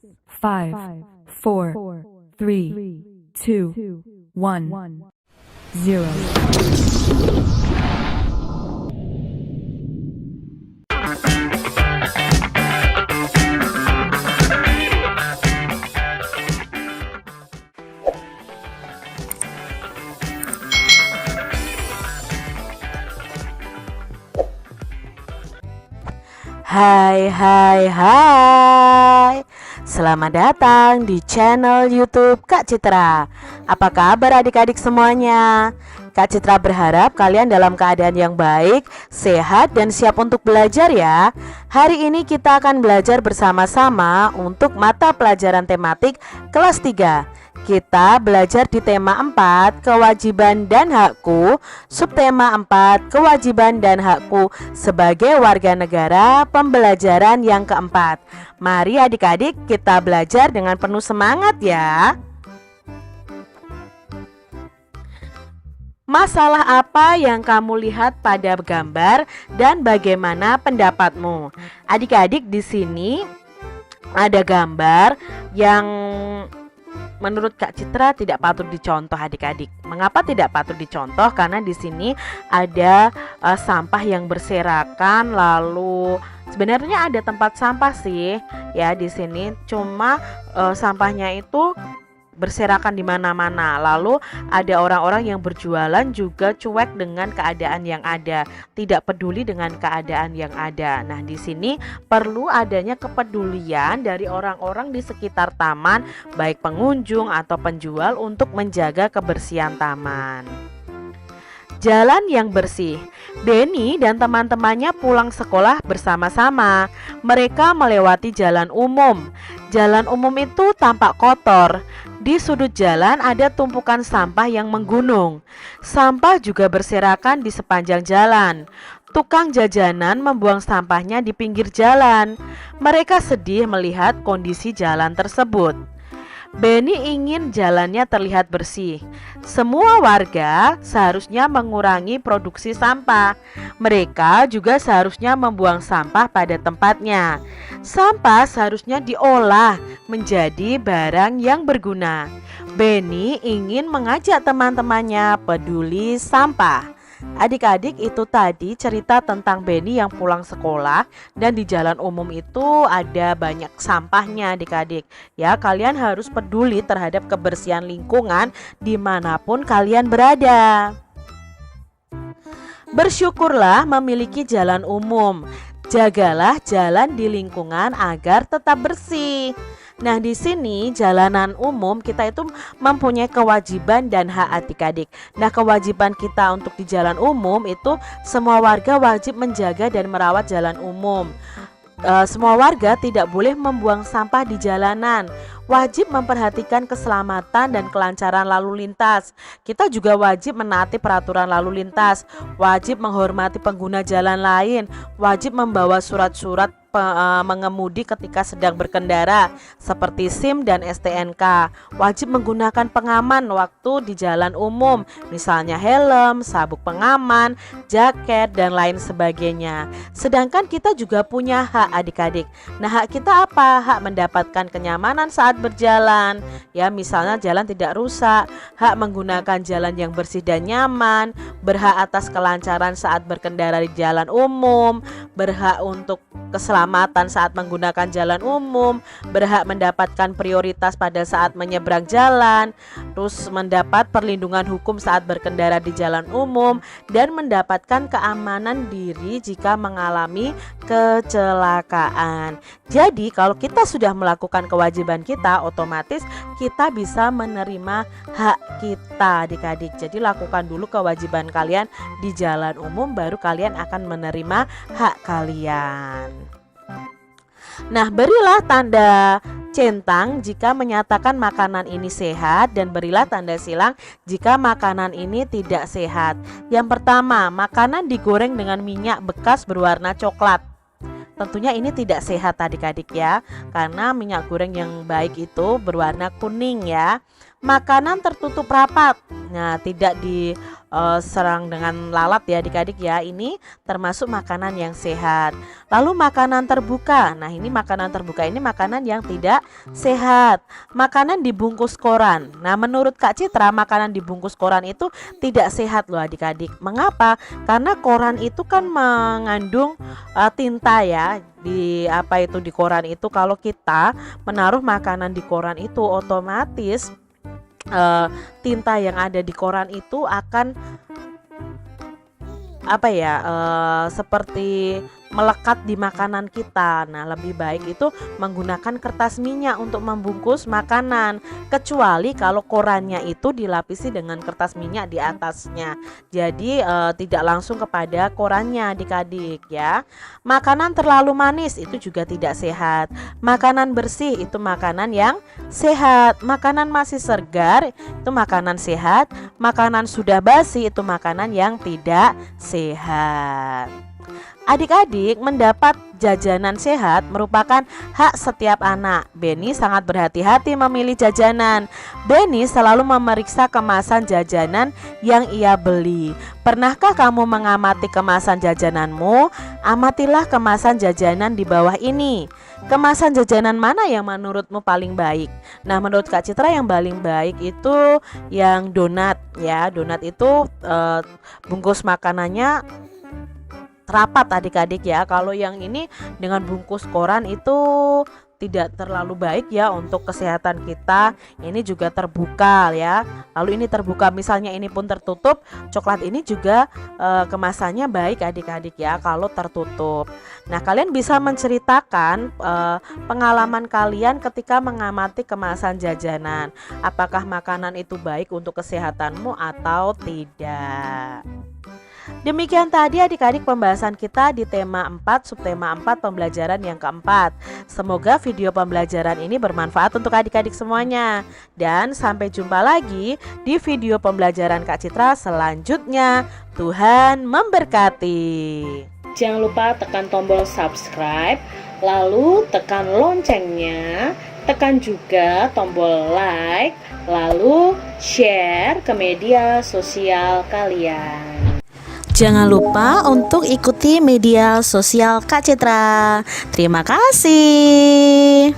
5, 4, 3, 2, 1, 0. Hai hai hai. Selamat datang di channel YouTube Kak Citra. Apa kabar adik-adik semuanya? Kak Citra berharap kalian dalam keadaan yang baik, sehat dan siap untuk belajar ya. Hari ini kita akan belajar bersama-sama untuk mata pelajaran tematik kelas 3. Kita belajar di tema 4, kewajiban dan hakku, subtema 4, kewajiban dan hakku sebagai warga negara, pembelajaran yang keempat. Mari adik-adik kita belajar dengan penuh semangat ya. Masalah apa yang kamu lihat pada gambar dan bagaimana pendapatmu? Adik-adik, di sini ada gambar yang menurut Kak Citra tidak patut dicontoh adik-adik. Mengapa tidak patut dicontoh? Karena di sini ada sampah yang berserakan, lalu sebenarnya ada tempat sampah sih ya di sini. Cuma sampahnya itu berserakan di mana-mana. Lalu ada orang-orang yang berjualan juga cuek dengan keadaan yang ada, tidak peduli dengan keadaan yang ada. Nah, di sini perlu adanya kepedulian dari orang-orang di sekitar taman, baik pengunjung atau penjual, untuk menjaga kebersihan taman. Jalan yang bersih. Benny dan teman-temannya pulang sekolah bersama-sama. Mereka melewati jalan umum. Jalan umum itu tampak kotor. Di sudut jalan ada tumpukan sampah yang menggunung. Sampah juga berserakan di sepanjang jalan. Tukang jajanan membuang sampahnya di pinggir jalan. Mereka sedih melihat kondisi jalan tersebut. Benny ingin jalannya terlihat bersih. Semua warga seharusnya mengurangi produksi sampah. Mereka juga seharusnya membuang sampah pada tempatnya. Sampah seharusnya diolah menjadi barang yang berguna. Benny ingin mengajak teman-temannya peduli sampah. Adik-adik, itu tadi cerita tentang Benny yang pulang sekolah dan di jalan umum itu ada banyak sampahnya adik-adik. Ya, kalian harus peduli terhadap kebersihan lingkungan dimanapun kalian berada. Bersyukurlah memiliki jalan umum. Jagalah jalan di lingkungan agar tetap bersih. Nah, di sini jalanan umum kita itu mempunyai kewajiban dan hak adik-adik. Nah, kewajiban kita untuk di jalan umum itu semua warga wajib menjaga dan merawat jalan umum. Semua warga tidak boleh membuang sampah di jalanan. Wajib memperhatikan keselamatan dan kelancaran lalu lintas. Kita juga wajib menaati peraturan lalu lintas. Wajib menghormati pengguna jalan lain. Wajib membawa surat-surat mengemudi ketika sedang berkendara seperti SIM dan STNK. Wajib menggunakan pengaman waktu di jalan umum, misalnya helm, sabuk pengaman, jaket dan lain sebagainya. Sedangkan kita juga punya hak adik-adik. Nah, hak kita apa? Hak mendapatkan kenyamanan saat berjalan. Ya, misalnya jalan tidak rusak, hak menggunakan jalan yang bersih dan nyaman, berhak atas kelancaran saat berkendara di jalan umum, berhak untuk keselamatan saat menggunakan jalan umum, berhak mendapatkan prioritas pada saat menyeberang jalan, terus mendapat perlindungan hukum saat berkendara di jalan umum, dan mendapatkan keamanan diri jika mengalami kecelakaan. Jadi kalau kita sudah melakukan kewajiban kita, otomatis kita bisa menerima hak kita adik-adik. Jadi lakukan dulu kewajiban kalian di jalan umum, baru kalian akan menerima hak kalian. Nah, berilah tanda centang jika menyatakan makanan ini sehat, dan berilah tanda silang jika makanan ini tidak sehat. Yang pertama, makanan digoreng dengan minyak bekas berwarna coklat. Tentunya ini tidak sehat adik-adik ya, karena minyak goreng yang baik itu berwarna kuning ya. Makanan tertutup rapat. Nah, tidak diserang dengan lalat ya adik-adik ya. Ini termasuk makanan yang sehat. Lalu makanan terbuka. Nah, ini makanan terbuka ini makanan yang tidak sehat. Makanan dibungkus koran. Nah, menurut Kak Citra, makanan dibungkus koran itu tidak sehat loh adik-adik. Mengapa? Karena koran itu kan mengandung tinta ya. Di koran itu, kalau kita menaruh makanan di koran itu, otomatis tinta yang ada di koran itu akan seperti melekat di makanan kita. Nah, lebih baik itu menggunakan kertas minyak untuk membungkus makanan, kecuali kalau korannya itu dilapisi dengan kertas minyak di atasnya. Jadi tidak langsung kepada korannya adik-adik ya. Makanan terlalu manis itu juga tidak sehat. Makanan bersih itu makanan yang sehat. Makanan masih segar itu makanan sehat. Makanan sudah basi itu makanan yang tidak sehat. Adik-adik, mendapat jajanan sehat merupakan hak setiap anak. Benny sangat berhati-hati memilih jajanan. Benny selalu memeriksa kemasan jajanan yang ia beli. Pernahkah kamu mengamati kemasan jajananmu? Amatilah kemasan jajanan di bawah ini. Kemasan jajanan mana yang menurutmu paling baik? Nah, menurut Kak Citra yang paling baik itu yang donat ya. Donat itu bungkus makanannya rapat adik-adik ya. Kalau yang ini dengan bungkus koran itu tidak terlalu baik ya untuk kesehatan kita. Ini juga terbuka ya. Lalu ini terbuka, misalnya ini pun tertutup. Coklat ini juga kemasannya baik adik-adik ya kalau tertutup. Nah, kalian bisa menceritakan pengalaman kalian ketika mengamati kemasan jajanan. Apakah makanan itu baik untuk kesehatanmu atau tidak? Demikian tadi adik-adik pembahasan kita di tema 4, subtema 4 pembelajaran yang keempat. Semoga video pembelajaran ini bermanfaat untuk adik-adik semuanya. Dan sampai jumpa lagi di video pembelajaran Kak Citra selanjutnya. Tuhan memberkati. Jangan lupa tekan tombol subscribe, lalu tekan loncengnya, tekan juga tombol like, lalu share ke media sosial kalian. Jangan lupa untuk ikuti media sosial Kak Citra. Terima kasih.